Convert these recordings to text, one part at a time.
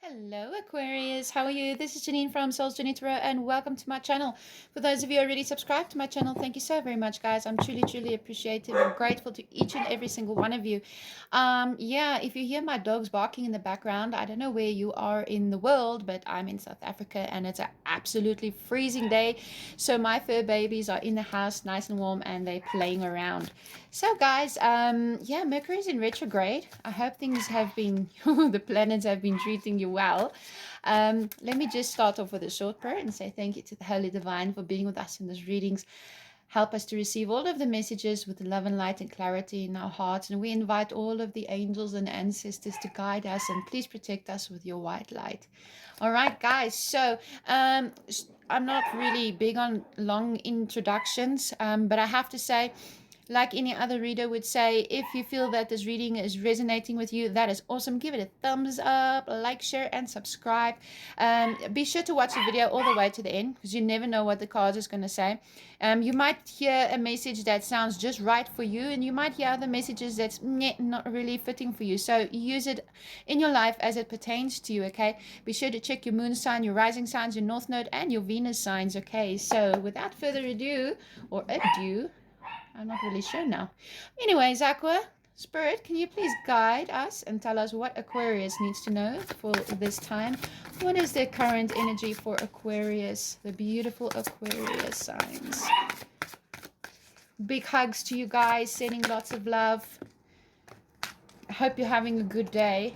Hello Aquarius, how are you? This is Janine from Soul's Journey Tarot and welcome to my channel. For those of you already subscribed to my channel, thank you so very much guys. I'm truly appreciative and grateful to each and every single one of you. Yeah, if you hear my dogs barking in the background, I don't know where you are in the world, but I'm in South Africa and it's an absolutely freezing day. So my fur babies are in the house nice and warm and they're playing around. So guys, yeah, Mercury's in retrograde. I hope things have been, the planets have been treating you well. Let me just start off with a short prayer and say thank you to the Holy Divine for being with us in these readings. Help us to receive all of the messages with love and light and clarity in our hearts. And we invite all of the angels and ancestors to guide us and please protect us with your white light. All right, guys. So I'm not really big on long introductions, but I have to say, like any other reader would say, if you feel that this reading is resonating with you, that is awesome. Give it a thumbs up, like, share, and subscribe. Be sure to watch the video all the way to the end because you never know what the card is going to say. You might hear a message that sounds just right for you, and you might hear other messages that's not really fitting for you. So use it in your life as it pertains to you, okay? Be sure to check your moon sign, your rising signs, your north node, and your Venus signs, okay? So without further ado, or ado, I'm not really sure now. Anyways, Aqua, Spirit, can you please guide us and tell us what Aquarius needs to know for this time? What is the current energy for Aquarius, the beautiful Aquarius signs? Big hugs to you guys, sending lots of love. I hope you're having a good day.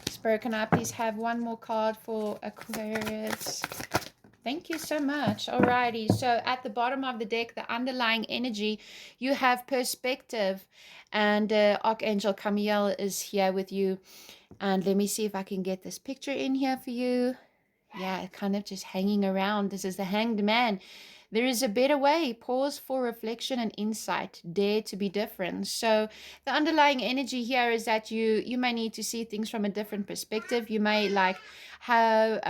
Spirit, can I please have one more card for Aquarius? Thank you so much. Alrighty, so at the bottom of the deck, the underlying energy, you have perspective, and Archangel Camiel is here with you. And let me see if I can get this picture in here for you. Yeah, kind of just hanging around. This is the Hanged Man. There is a better way. Pause for reflection and insight. Dare to be different. So the underlying energy here is that you may need to see things from a different perspective. You may like have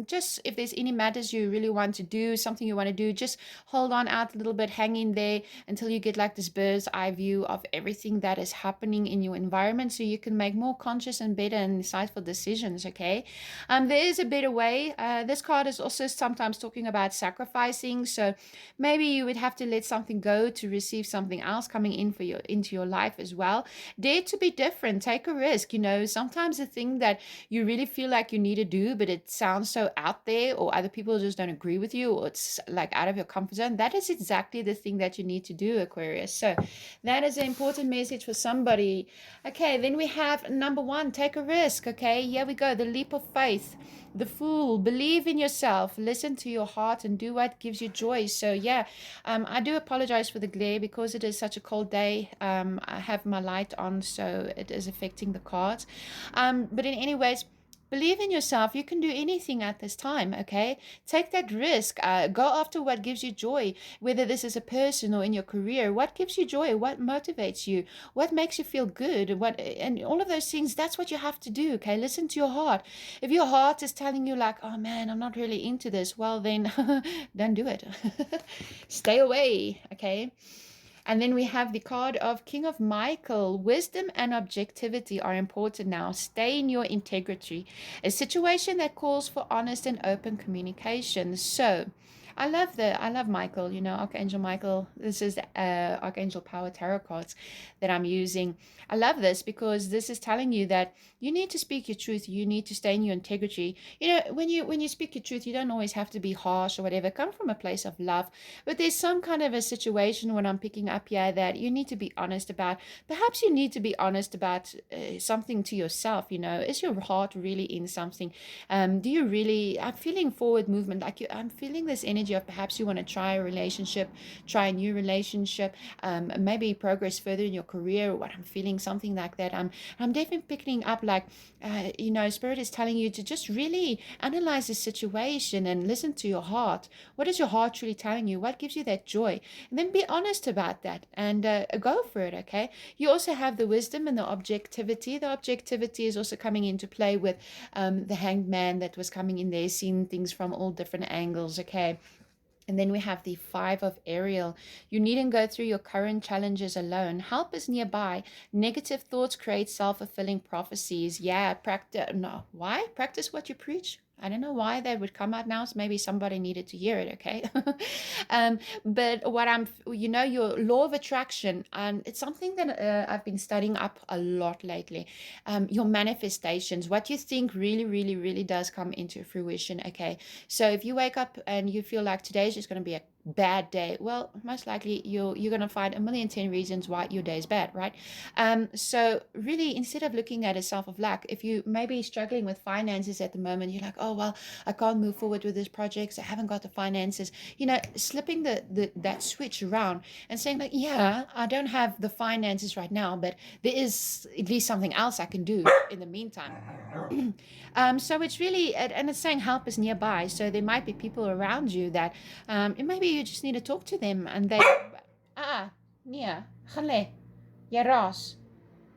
just if there's any matters you really want to do, something you want to do, just hold on out a little bit, hang in there until you get like this bird's eye view of everything that is happening in your environment, so you can make more conscious and better and insightful decisions. Okay, there is a better way. This card is also sometimes talking about sacrificing. So maybe you would have to let something go to receive something else coming in for into your life as well. Dare to be different. Take a risk. You know, sometimes the thing that you really feel like you need to do, but it sounds so out there, or other people just don't agree with you, or it's like out of your comfort zone. That is exactly the thing that you need to do, Aquarius. So that is an important message for somebody. Okay, then we have number one, take a risk. Okay, here we go. The leap of faith. The Fool. Believe in yourself, listen to your heart, and do what gives you joy. So yeah, I do apologize for the glare because it is such a cold day. I have my light on, so it is affecting the cards, but in any ways, believe in yourself. You can do anything at this time, okay? Take that risk. Go after what gives you joy, whether this is a person or in your career. What gives you joy? What motivates you? What makes you feel good? And all of those things, that's what you have to do, okay? Listen to your heart. If your heart is telling you like, oh man, I'm not really into this, well then, don't do it. Stay away, okay? And then we have the card of King of Michael. Wisdom and objectivity are important now. Stay in your integrity. A situation that calls for honest and open communication. So I love Michael, you know, Archangel Michael. This is Archangel Power Tarot cards that I'm using. I love this because this is telling you that you need to speak your truth. You need to stay in your integrity. You know, when you speak your truth, you don't always have to be harsh or whatever. Come from a place of love. But there's some kind of a situation when I'm picking up here that you need to be honest about. Perhaps you need to be honest about something to yourself. You know, is your heart really in something? Do you really? I'm feeling forward movement. Like I'm feeling this energy of perhaps you want to try a relationship, try a new relationship, maybe progress further in your career, or what I'm feeling, something like that. I'm definitely picking up like, you know, Spirit is telling you to just really analyze the situation and listen to your heart. What is your heart really telling you? What gives you that joy? And then be honest about that and go for it, okay? You also have the wisdom and the objectivity. The objectivity is also coming into play with the Hanged Man that was coming in there, seeing things from all different angles, okay? And then we have the Five of Ariel. You needn't go through your current challenges alone. Help is nearby. Negative thoughts create self-fulfilling prophecies. Yeah, practice. No, why? Practice what you preach. I don't know why that would come out now. So maybe somebody needed to hear it, okay? But what your law of attraction, it's something that I've been studying up a lot lately. Your manifestations, what you think really, really, really does come into fruition, okay? So if you wake up and you feel like today's just going to be a bad day, well, most likely you're going to find 1,000,010 reasons why your day is bad, right? So really, instead of looking at a self of lack, if you maybe struggling with finances at the moment, you're like, oh well, I can't move forward with this project, so I haven't got the finances. Slipping that switch around and saying like, yeah, I don't have the finances right now, but there is at least something else I can do in the meantime. So it's really, and it's saying help is nearby. So there might be people around you that maybe you just need to talk to them, and they, yeah, Khale, yeah, Ross,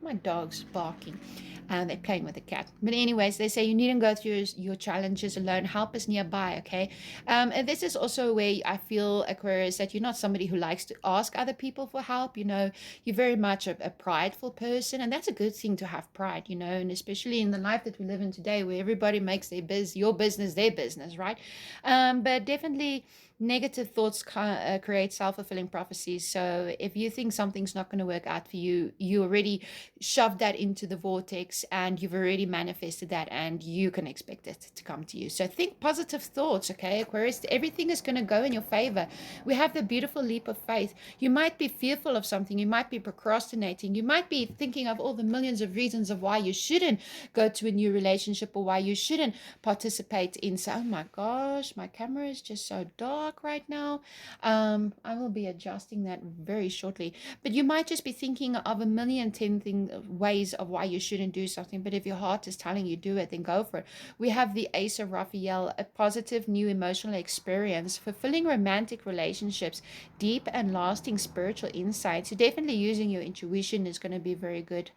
my dog's barking. They're playing with the cat. But anyways, they say you needn't go through your challenges alone. Help is nearby, okay? And this is also where I feel, Aquarius, that you're not somebody who likes to ask other people for help. You're very much a prideful person, and that's a good thing to have pride, and especially in the life that we live in today where everybody makes your business their business, right? But definitely negative thoughts create self-fulfilling prophecies. So if you think something's not going to work out for you, you already shoved that into the vortex and you've already manifested that, and you can expect it to come to you. So think positive thoughts, okay, Aquarius? Everything is going to go in your favor. We have the beautiful leap of faith. You might be fearful of something. You might be procrastinating. You might be thinking of all the millions of reasons of why you shouldn't go to a new relationship or why you shouldn't participate in. So, oh my gosh, my camera is just so dark right now. I will be adjusting that very shortly. But you might just be thinking of 1,000,010 ways of why you shouldn't do something. But if your heart is telling you do it, then go for it. We have the Ace of Raphael, a positive new emotional experience, fulfilling romantic relationships, deep and lasting spiritual insight. So definitely using your intuition is going to be very good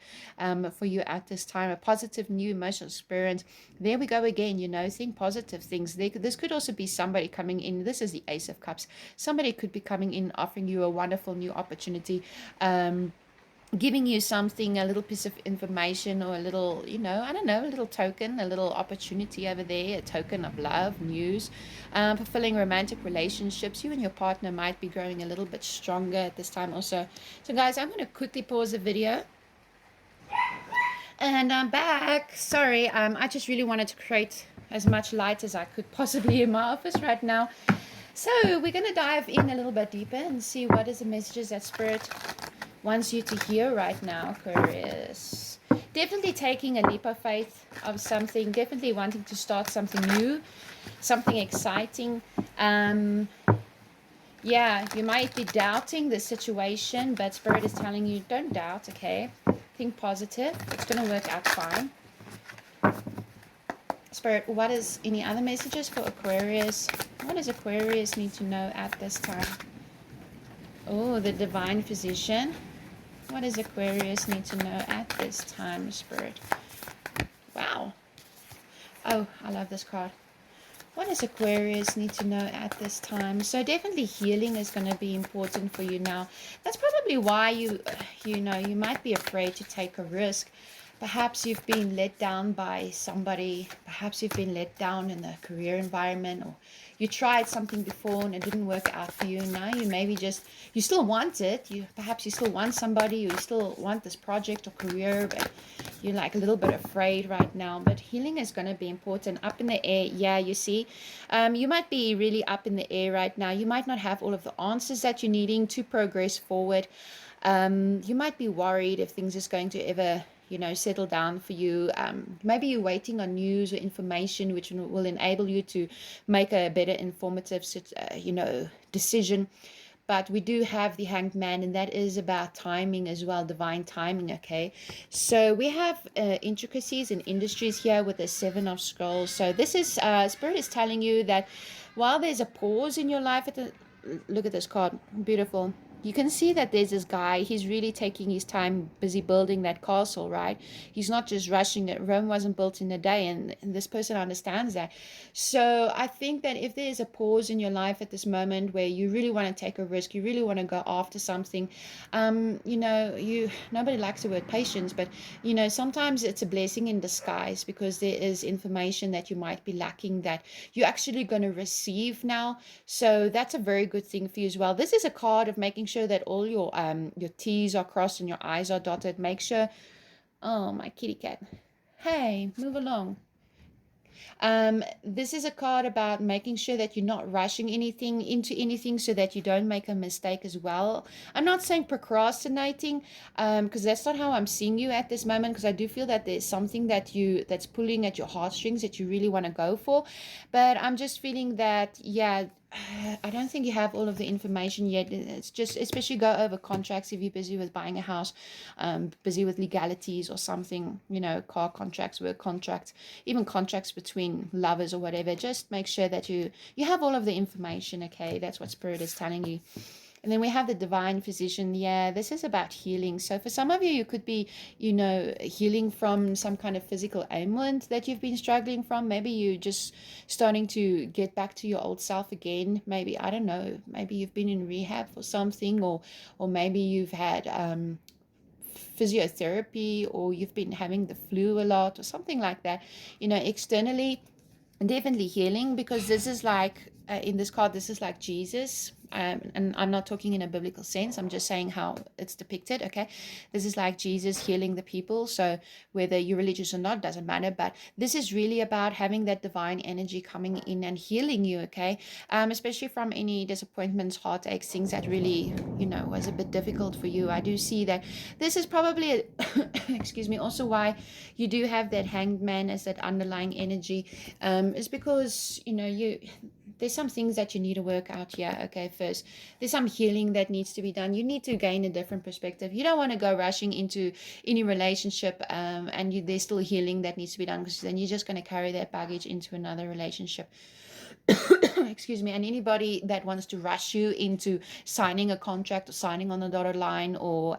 for you at this time. A positive new emotional experience. There we go again, think positive things. This could also be somebody coming in. This is the Ace of Cups. Somebody could be coming in, offering you a wonderful new opportunity, giving you something, a little piece of information, or a little, I don't know, a little token, a little opportunity over there, a token of love, news, fulfilling romantic relationships. You and your partner might be growing a little bit stronger at this time also. So guys, I'm going to quickly pause the video. And I'm back. Sorry, I just really wanted to create as much light as I could possibly in my office right now. So we're going to dive in a little bit deeper and see what is the messages that Spirit wants you to hear right now, Aquarius. Definitely taking a leap of faith of something, definitely wanting to start something new, something exciting. Yeah, you might be doubting the situation, but Spirit is telling you, don't doubt, okay? Think positive. It's going to work out fine. Spirit, what is any other messages for Aquarius? What does Aquarius need to know at this time? Oh, the Divine Physician. What does Aquarius need to know at this time, Spirit? Wow. Oh, I love this card. What does Aquarius need to know at this time? So definitely healing is going to be important for you now. That's probably why you might be afraid to take a risk. Perhaps you've been let down by somebody. Perhaps you've been let down in the career environment, or you tried something before and it didn't work out for you. Now you maybe you still want it. Perhaps you still want somebody, or you still want this project or career, but you're like a little bit afraid right now. But healing is going to be important. Up in the air, yeah, you see. You might be really up in the air right now. You might not have all of the answers that you're needing to progress forward. You might be worried if things is going to ever settle down for you. Maybe you're waiting on news or information which will enable you to make a better informative decision. But we do have the Hanged Man, and that is about timing as well, divine timing, okay? So we have intricacies and industries here with the Seven of Scrolls. So this is, Spirit is telling you that while there's a pause in your life, look at this card, beautiful. you can see that there's this guy, he's really taking his time, busy building that castle, right? He's not just rushing it. Rome wasn't built in a day, and this person understands that. So I think that if there is a pause in your life at this moment where you really want to take a risk, you really want to go after something, you know, nobody likes the word patience, but you know, sometimes it's a blessing in disguise, because there is information that you might be lacking that you're actually going to receive now. So that's a very good thing for you as well. This is a card of making sure that all your T's are crossed and your I's are dotted. Make sure, oh, my kitty cat, hey, move along. This is a card about making sure that you're not rushing anything into anything, so that you don't make a mistake as well. I'm not saying procrastinating, because that's not how I'm seeing you at this moment, because I do feel that there's something that's pulling at your heartstrings that you really want to go for. But I'm just feeling that, yeah, I don't think you have all of the information yet. It's just, especially go over contracts if you're busy with buying a house, busy with legalities or something, you know, car contracts, work contracts, even contracts between lovers or whatever. Just make sure that you have all of the information, okay? That's what Spirit is telling you. And then we have the divine physician. Yeah, this is about healing. So for some of you, you could be, you know, healing from some kind of physical ailment that you've been struggling from. Maybe you're just starting to get back to your old self again. Maybe, I don't know, maybe you've been in rehab for something, or maybe you've had physiotherapy, or you've been having the flu a lot or something like that. You know, externally, definitely healing, because this is like, in this card, this is like Jesus. And I'm not talking in a biblical sense, I'm just saying how it's depicted, okay? This is like Jesus healing the people. So whether you're religious or not, doesn't matter, but this is really about having that divine energy coming in and healing you, okay? Especially from any disappointments, heartaches, things that really, you know, was a bit difficult for you. I do see that this is probably excuse me, also why you do have that hanged man as that underlying energy, is because, you know, there's some things that you need to work out here, okay? First, there's some healing that needs to be done. You need to gain a different perspective. You don't want to go rushing into any relationship, and there's still healing that needs to be done, because then you're just going to carry that baggage into another relationship. Excuse me. And anybody that wants to rush you into signing a contract or signing on the dotted line, or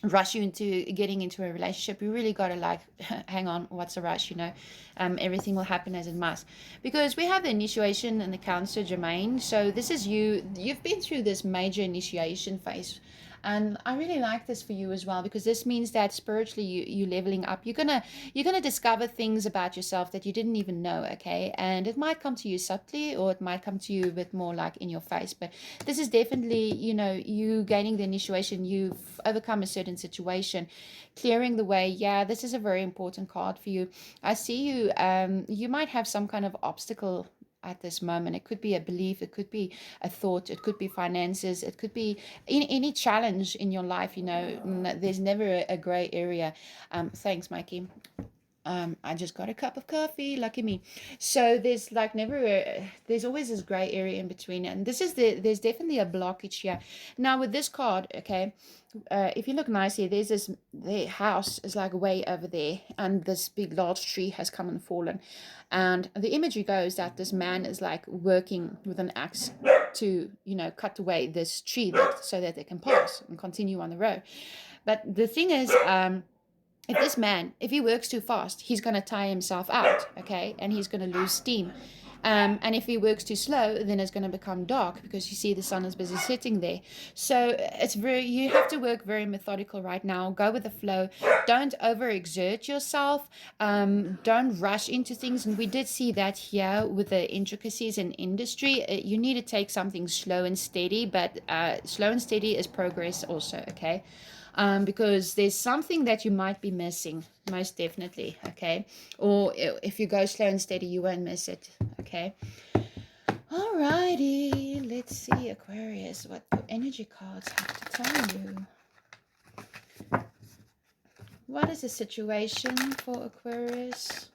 rush you into getting into a relationship, you really got to, like, hang on, what's the rush, you know? Everything will happen as it must, because we have the initiation and the Cancer Germain. So this is you've been through this major initiation phase, and I really like this for you as well, because this means that spiritually you're leveling up. You're gonna discover things about yourself that you didn't even know, okay? And it might come to you subtly, or it might come to you a bit more like in your face, but this is definitely, you know, you gaining the initiation. You've overcome a certain situation, clearing the way. Yeah, this is a very important card for you. I see you, you might have some kind of obstacle at this moment. It could be a belief, it could be a thought, it could be finances, it could be any challenge in your life, you know. There's never a gray area. Thanks, Mikey. I just got a cup of coffee, lucky me. So there's like there's always this gray area in between, and there's definitely a blockage here. Now with this card, okay, if you look nicely, the house is like way over there, and this big large tree has come and fallen, and the imagery goes that this man is like working with an axe to, you know, cut away this tree so that they can pass and continue on the road. But the thing is, if this man, if he works too fast, he's going to tire himself out, okay? And he's going to lose steam. And if he works too slow, then it's going to become dark, because you see the sun is busy sitting there. So you have to work very methodical right now. Go with the flow. Don't overexert yourself. Don't rush into things. And we did see that here with the intricacies in industry. You need to take something slow and steady, but slow and steady is progress also, okay? Because there's something that you might be missing, most definitely, okay? Or if you go slow and steady, you won't miss it, okay? Alrighty, let's see, Aquarius, what the energy cards have to tell you. What is the situation for Aquarius?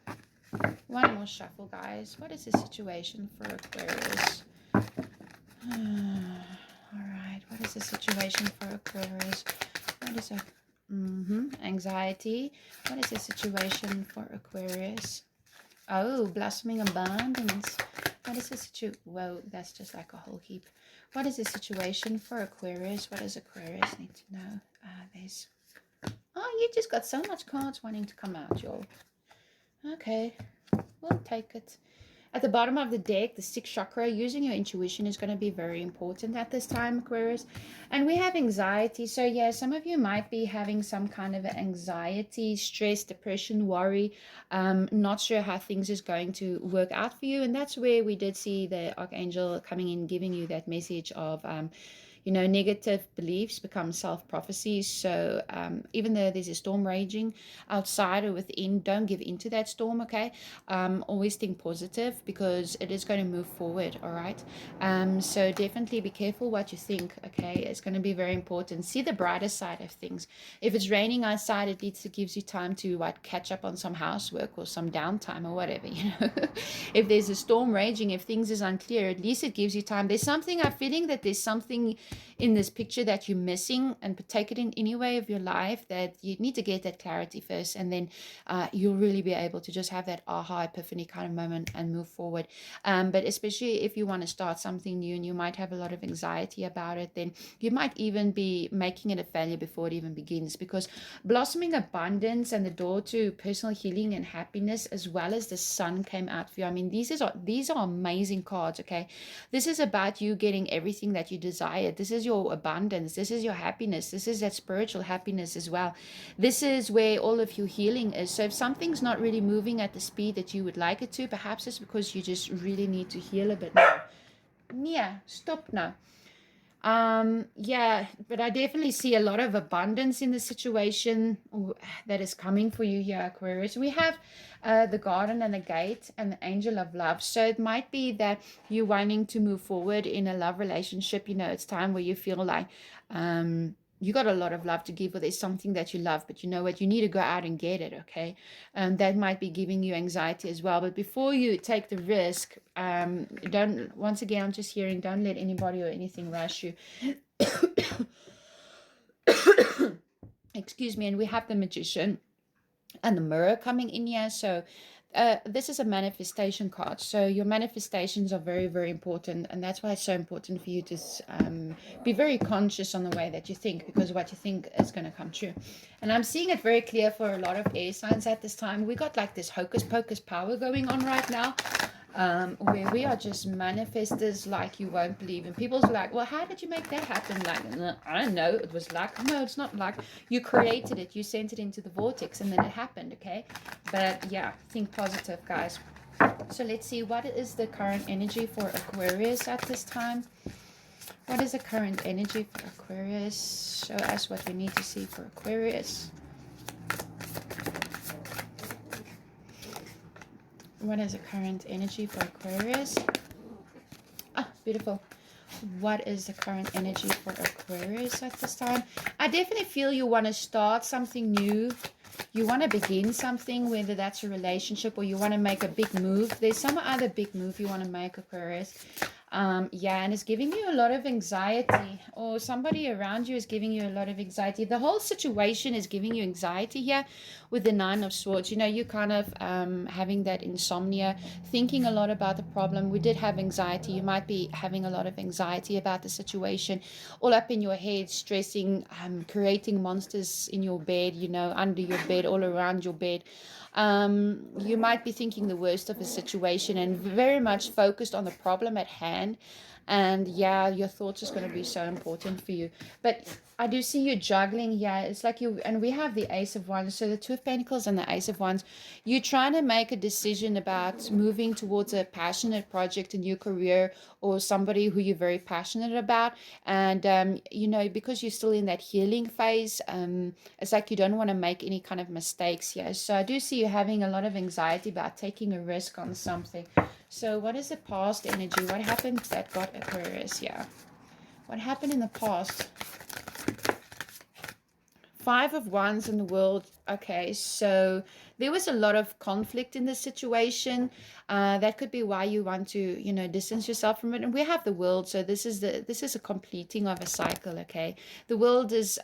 One more shuffle, guys. What is the situation for Aquarius? Alright, what is the situation for Aquarius? What is anxiety? What is the situation for Aquarius? Oh, blossoming abundance. What is the situation? Whoa, that's just like a whole heap. What is the situation for Aquarius? What does Aquarius need to know? There's... Oh, you just got so much cards wanting to come out, y'all. Okay, we'll take it. At the bottom of the deck, the sixth chakra, using your intuition is going to be very important at this time, Aquarius. And we have anxiety. So yeah, some of you might be having some kind of anxiety, stress, depression, worry, not sure how things is going to work out for you. And that's where we did see the Archangel coming in, giving you that message of, you know, negative beliefs become self-prophecies. So even though there's a storm raging outside or within, don't give into that storm, okay? Always think positive, because it is going to move forward, all right? So definitely be careful what you think, okay? It's going to be very important. See the brighter side of things. If it's raining outside, at least it gives you time to catch up on some housework or some downtime or whatever, you know? If there's a storm raging, if things is unclear, at least it gives you time. There's something, I'm feeling that there's something in this picture that you're missing, and take it in any way of your life, that you need to get that clarity first, and then you'll really be able to just have that aha epiphany kind of moment and move forward. But especially if you want to start something new and you might have a lot of anxiety about it, then you might even be making it a failure before it even begins, because blossoming abundance and the door to personal healing and happiness, as well as the sun, came out for you. I mean, these are amazing cards, okay? This is about you getting everything that you desire. This is your abundance. This is your happiness. This is that spiritual happiness as well. This is where all of your healing is. So if something's not really moving at the speed that you would like it to, perhaps it's because you just really need to heal a bit more. Mia, stop now. Yeah, but I definitely see a lot of abundance in the situation that is coming for you here, Aquarius. We have the garden and the gate and the angel of love. So it might be that you're wanting to move forward in a love relationship. You know, it's time where you feel like you got a lot of love to give, or there's something that you love, but you know what, you need to go out and get it, okay? That might be giving you anxiety as well. But before you take the risk, once again, I'm just hearing, don't let anybody or anything rush you. Excuse me. And we have the magician and the mirror coming in here. So this is a manifestation card. So your manifestations are very, very important. And that's why it's so important for you to be very conscious on the way that you think, because what you think is going to come true. And I'm seeing it very clear for a lot of air signs at this time. We got like this hocus pocus power going on right now. Where we are just manifestors like you won't believe. And people's like, well, how did you make that happen? Like, I don't know, it was luck. No, it's not luck. You created it, you sent it into the vortex, and then it happened, okay? But yeah, think positive, guys. So let's see, what is the current energy for Aquarius at this time? What is the current energy for Aquarius? Show us what we need to see for Aquarius. What is the current energy for Aquarius? Ah, beautiful. What is the current energy for Aquarius at this time? I definitely feel you want to start something new. You want to begin something, whether that's a relationship or you want to make a big move. There's some other big move you want to make, Aquarius. Yeah, and it's giving you a lot of anxiety, or somebody around you is giving you a lot of anxiety. The whole situation is giving you anxiety here with the Nine of Swords. You know, you're kind of having that insomnia, thinking a lot about the problem. We did have anxiety. You might be having a lot of anxiety about the situation, all up in your head, stressing, creating monsters in your bed, you know, under your bed, all around your bed. You might be thinking the worst of a situation and very much focused on the problem at hand. And yeah, your thoughts is going to be so important for you. But I do see you juggling. Yeah, it's like you, and we have the Ace of Wands. So the Two of Pentacles and the Ace of Wands. You're trying to make a decision about moving towards a passionate project, a new career, or somebody who you're very passionate about. And, you know, because you're still in that healing phase, it's like you don't want to make any kind of mistakes here. So I do see you having a lot of anxiety about taking a risk on something. So what is the past energy? What happened that got Aquarius? Yeah. What happened in the past? Five of Wands in the world. Okay, so there was a lot of conflict in this situation. That could be why you want to, you know, distance yourself from it. And we have the World, so this is a completing of a cycle. Okay, the World is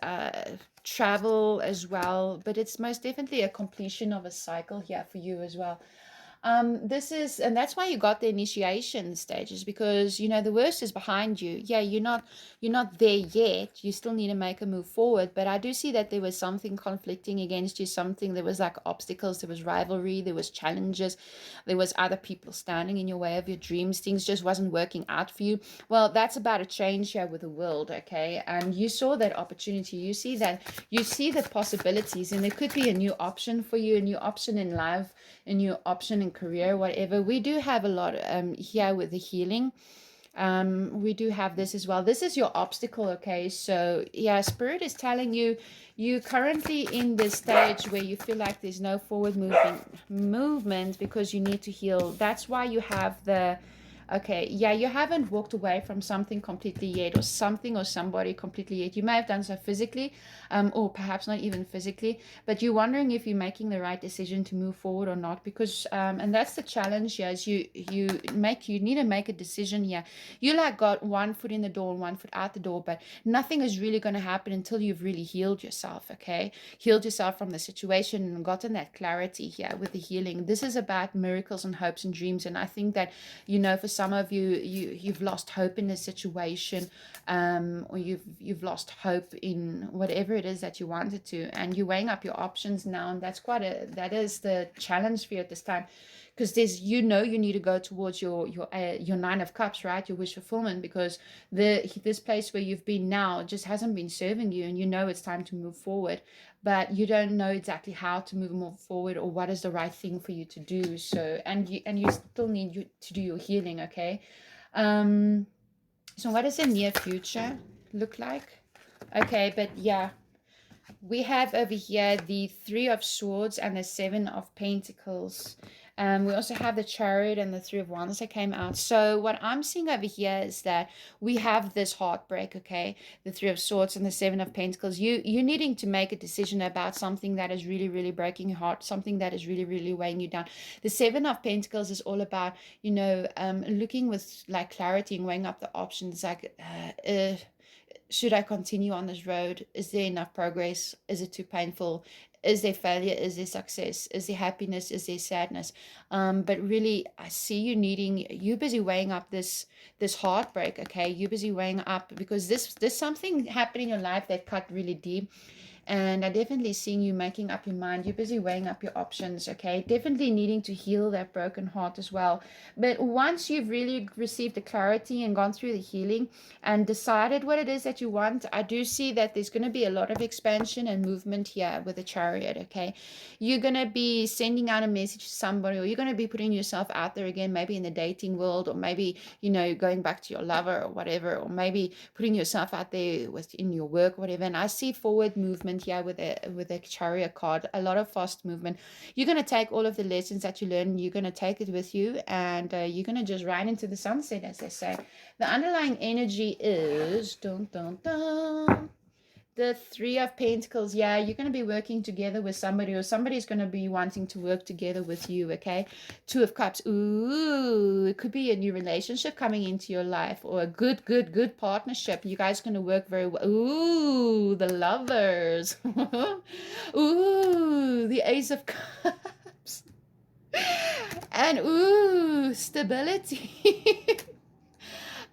travel as well, but it's most definitely a completion of a cycle here for you as well. This is, and that's why you got the initiation stages, because you know the worst is behind you. Yeah, you're not there yet. You still need to make a move forward. But I do see that there was something conflicting against you, something, there was like obstacles, there was rivalry, there was challenges, there was other people standing in your way of your dreams. Things just wasn't working out for you. Well, that's about a change here with the world, okay? And you saw that opportunity. You see that, you see the possibilities, and there could be a new option for you, a new option in life, a new option in career, whatever. We do have a lot here with the healing. We do have this as well. This is your obstacle, okay? So yeah, spirit is telling you, you currently in this stage where you feel like there's no forward movement because you need to heal. That's why you have the, okay, yeah, you haven't walked away from something completely yet, or something or somebody completely yet. You may have done so physically, or perhaps not even physically, but you're wondering if you're making the right decision to move forward or not, because, and that's the challenge here, is you need to make a decision here. You like got one foot in the door and one foot out the door, but nothing is really going to happen until you've really healed yourself, okay? Healed yourself from the situation and gotten that clarity here with the healing. This is about miracles and hopes and dreams, and I think that, you know, for some of you, you've lost hope in this situation, or you've lost hope in whatever it is that you wanted to, and you're weighing up your options now, and that is the challenge for you at this time, because there's, you know, you need to go towards your 9 of cups, right? Your wish fulfillment, because this place where you've been now just hasn't been serving you, and you know it's time to move forward, but you don't know exactly how to move forward, or what is the right thing for you to do. So, and you still need to do your healing, okay? So what does the near future look like? Okay, but yeah, we have over here the 3 of Swords and the 7 of Pentacles. We also have the Chariot and the 3 of Wands that came out. So what I'm seeing over here is that we have this heartbreak, okay? The 3 of Swords and the 7 of Pentacles. You're needing to make a decision about something that is really, really breaking your heart, something that is really, really weighing you down. The 7 of Pentacles is all about, you know, looking with like clarity and weighing up the options, like, should I continue on this road? Is there enough progress? Is it too painful? Is there failure? Is there success? Is there happiness? Is there sadness? But really, I see you needing, you're busy weighing up this heartbreak, okay? You're busy weighing up, because there's something happening in your life that cut really deep. And I definitely seeing you making up your mind. You're busy weighing up your options, okay? Definitely needing to heal that broken heart as well. But once you've really received the clarity and gone through the healing and decided what it is that you want, I do see that there's going to be a lot of expansion and movement here with the Chariot, okay? You're going to be sending out a message to somebody, or you're going to be putting yourself out there again, maybe in the dating world, or maybe, you know, going back to your lover or whatever, or maybe putting yourself out there within your work, whatever. And I see forward movement here with a Chariot card, a lot of fast movement. You're going to take all of the lessons that you learn, you're going to take it with you, and you're going to just ride into the sunset, as they say. The underlying energy is dun, dun, dun, the 3 of Pentacles. Yeah, you're going to be working together with somebody, or somebody's going to be wanting to work together with you, okay? 2 of Cups. Ooh, it could be a new relationship coming into your life, or a good partnership. You guys are going to work very well. Ooh, the Lovers. Ooh, the Ace of Cups. And ooh, stability.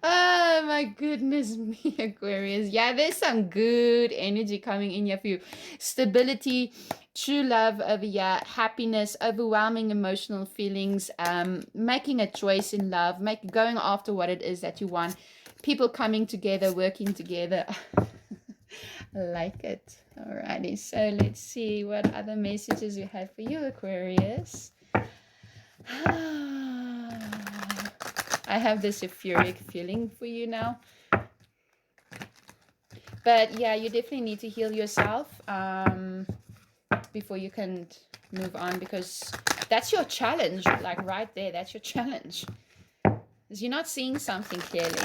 Oh my goodness me, Aquarius. Yeah, there's some good energy coming in here for you. Stability, true love over here, happiness, overwhelming emotional feelings, making a choice in love, going after what it is that you want, people coming together, working together. I like it. Alrighty, so let's see what other messages we have for you, Aquarius. I have this euphoric feeling for you now. But yeah, you definitely need to heal yourself before you can move on, because that's your challenge, like right there. That's your challenge. Because you're not seeing something clearly.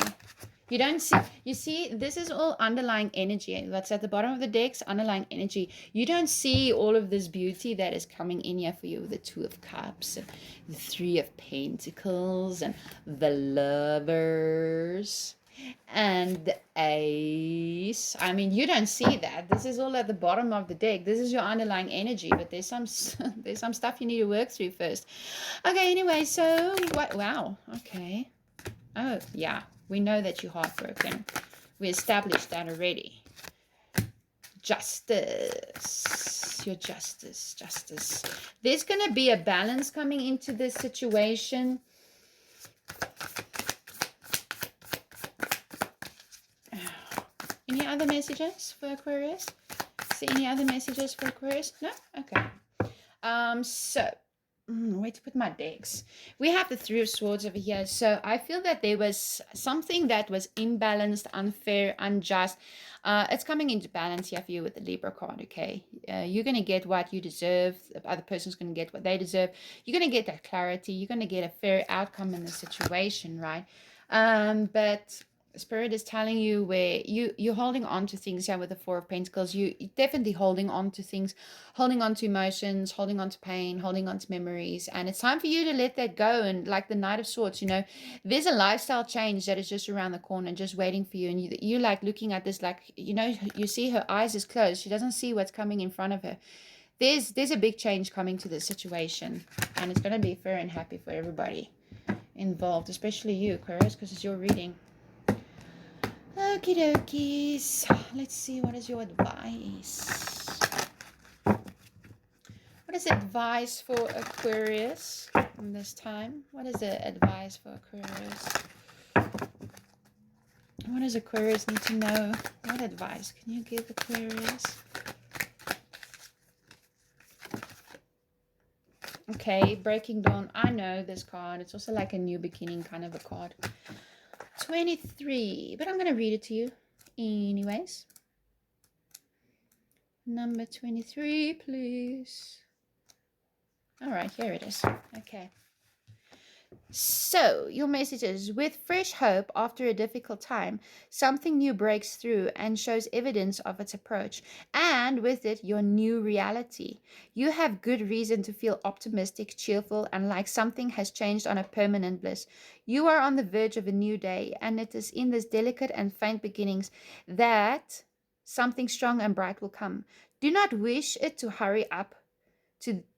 You don't see, you see, this is all underlying energy. That's at the bottom of the decks, underlying energy. You don't see all of this beauty that is coming in here for you. The 2 of Cups, the 3 of Pentacles, and the Lovers. and the ace. I mean, you don't see that. This is all at the bottom of the deck. This is your underlying energy, but there's some there's some stuff you need to work through first. Okay, anyway, so what? Wow. Okay. Oh, yeah. We know that you're heartbroken. We established that already. Justice. Your justice. Justice. There's going to be a balance coming into this situation. Any other messages for Aquarius? Is there any other messages for Aquarius? No? Okay. Where to put my decks? We have the Three of Swords over here. So I feel that there was something that was imbalanced, unfair, unjust. It's coming into balance here for you with the Libra card, okay? You're going to get what you deserve. The other person's going to get what they deserve. You're going to get that clarity. You're going to get a fair outcome in the situation, right? But Spirit is telling you where you're holding on to things here with the Four of Pentacles. You're definitely holding on to things, holding on to emotions, holding on to pain, holding on to memories. And it's time for you to let that go. And like the Knight of Swords, you know, there's a lifestyle change that is just around the corner, just waiting for you. And you like looking at this, like, you know, you see her eyes is closed. She doesn't see what's coming in front of her. There's a big change coming to this situation. And it's going to be fair and happy for everybody involved, especially you, Aquarius, because it's your reading. Okie dokies. Let's see, what is your advice? What is advice for Aquarius in this time? What is the advice for Aquarius? What does Aquarius need to know? What advice can you give Aquarius? Okay, Breaking Dawn. I know this card. It's also like a new beginning kind of a card. 23, but I'm going to read it to you anyways. Number 23, please. All right, here it is. Okay. So, your message is, with fresh hope after a difficult time, something new breaks through and shows evidence of its approach, and with it, your new reality. You have good reason to feel optimistic, cheerful, and like something has changed on a permanent bliss. You are on the verge of a new day, and it is in this delicate and faint beginnings that something strong and bright will come. Do not wish it to hurry up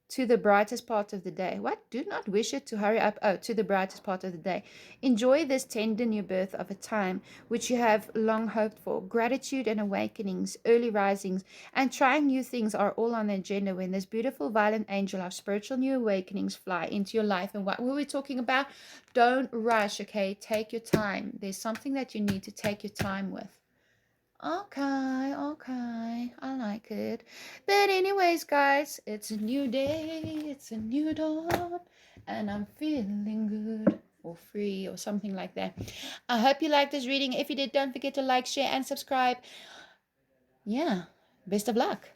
to the brightest part of the day. What? Do not wish it to hurry up. Oh, to the brightest part of the day. Enjoy this tender new birth of a time which you have long hoped for. Gratitude and awakenings, early risings, and trying new things are all on the agenda when this beautiful violent angel of spiritual new awakenings fly into your life. And what were we talking about? Don't rush, okay? Take your time. There's something that you need to take your time with. Okay, I like it. But anyways, guys, it's a new day, it's a new dawn, and I'm feeling good or free or something like that. I hope you liked this reading. If you did, don't forget to like, share, and subscribe. Yeah, best of luck.